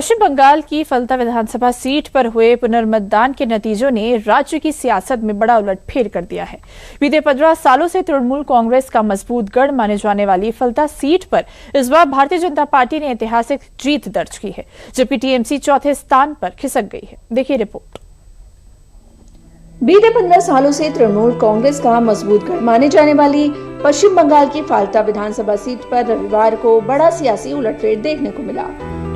पश्चिम बंगाल की फलता विधानसभा सीट पर हुए पुनर्मतदान के नतीजों ने राज्य की सियासत में बड़ा उलटफेर कर दिया है। बीते 15 सालों से तृणमूल कांग्रेस का मजबूत गढ़ माने जाने वाली फलता सीट पर इस बार भारतीय जनता पार्टी ने ऐतिहासिक जीत दर्ज की है, जबकि टीएमसी चौथे स्थान पर खिसक गई है। देखिए रिपोर्ट। बीते 15 सालों से तृणमूल कांग्रेस का मजबूत गढ़ माने जाने वाली पश्चिम बंगाल की फाल्ता विधानसभा सीट पर रविवार को बड़ा सियासी उलटफेर देखने को मिला।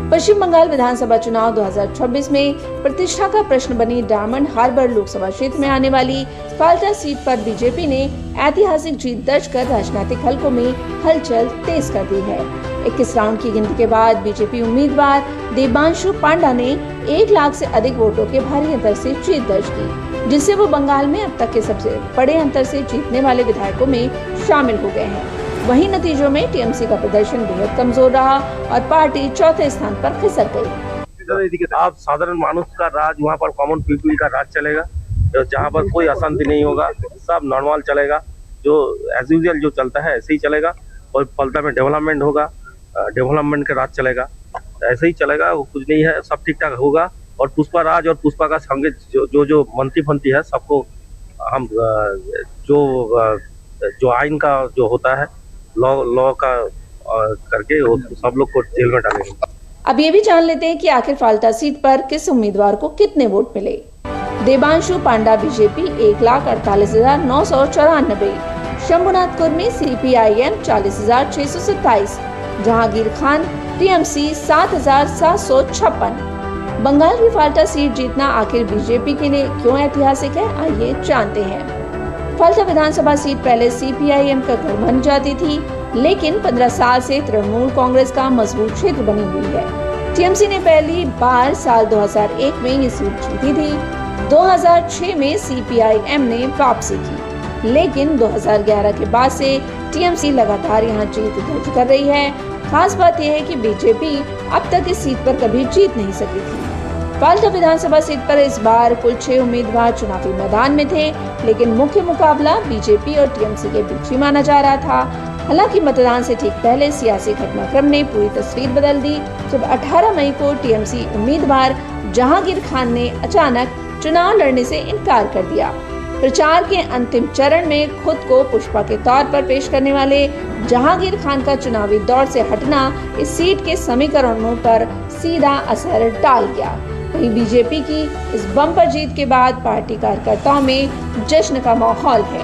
पश्चिम बंगाल विधानसभा चुनाव 2026 में प्रतिष्ठा का प्रश्न बनी डायमंड हार्बर लोकसभा क्षेत्र में आने वाली फाल्ता सीट पर बीजेपी ने ऐतिहासिक जीत दर्ज कर राजनीतिक हलकों में हलचल तेज कर दी है। 21 राउंड की गिनती के बाद बीजेपी उम्मीदवार देबांशु पांडा ने 1 लाख से अधिक वोटों के भारी अंतर से जीत दर्ज की, जिससे वो बंगाल में अब तक के सबसे बड़े अंतर से जीतने वाले विधायकों में शामिल हो गए हैं। वहीं नतीजों में टीएमसी का प्रदर्शन बेहद कमजोर रहा और पार्टी चौथे स्थान पर खिसक गई। आप साधारण मानुष का राज, वहाँ पर कॉमन पीपल का राज चलेगा, जहाँ पर कोई अशांति नहीं होगा, सब नॉर्मल चलेगा, जो एज यूजुअल जो चलता है ऐसे ही चलेगा। और फलता में डेवलपमेंट होगा, डेवलपमेंट का राज चलेगा, ऐसे ही चलेगा, वो कुछ नहीं है, सब ठीक ठाक होगा। और पुष्पा राज और पुष्पा का संगे जो मंत्री फंती है, सबको हम जो आइन का जो होता है लॉ का करके सब लोग को जेल में डालेंगे। अब ये भी जान लेते हैं कि आखिर फाल्ता सीट पर किस उम्मीदवार को कितने वोट मिले। Debanshu Panda BJP 1,48,994, Shambhunath Kurmi CPIM 40,627, Jahangir Khan TMC 7,756। Bengal की फाल्ता सीट जीतना आखिर बीजेपी के लिए क्यों ऐतिहासिक है, आइए जानते हैं। फाल्ता विधानसभा सीट पहले सीपीआईएम का गढ़ बन जाती थी, लेकिन 15 साल से तृणमूल कांग्रेस का मजबूत क्षेत्र बनी हुई है। टीएमसी ने पहली बार साल 2001 में ये सीट जीती थी। 2006 में सीपीआईएम ने वापसी की, लेकिन 2011 के बाद से टीएमसी लगातार यहाँ जीत दर्ज कर रही है। खास बात यह है कि बीजेपी अब तक इस सीट पर कभी जीत नहीं सकी थी। फाल्ता विधानसभा सीट पर इस बार कुल 6 उम्मीदवार चुनावी मैदान में थे, लेकिन मुख्य मुकाबला बीजेपी और टीएमसी के बीच ही माना जा रहा था। हालांकि मतदान से ठीक पहले सियासी घटनाक्रम ने पूरी तस्वीर बदल दी, जब 18 मई को टीएमसी उम्मीदवार जहांगीर खान ने अचानक चुनाव लड़ने से इनकार कर दिया। प्रचार के अंतिम चरण में खुद को पुष्पा के तौर पर पेश करने वाले जहांगीर खान का चुनावी दौर से हटना इस सीट के समीकरणों पर सीधा असर डाल गया। वहीं बीजेपी की इस बम्पर जीत के बाद पार्टी कार्यकर्ताओं में जश्न का माहौल है।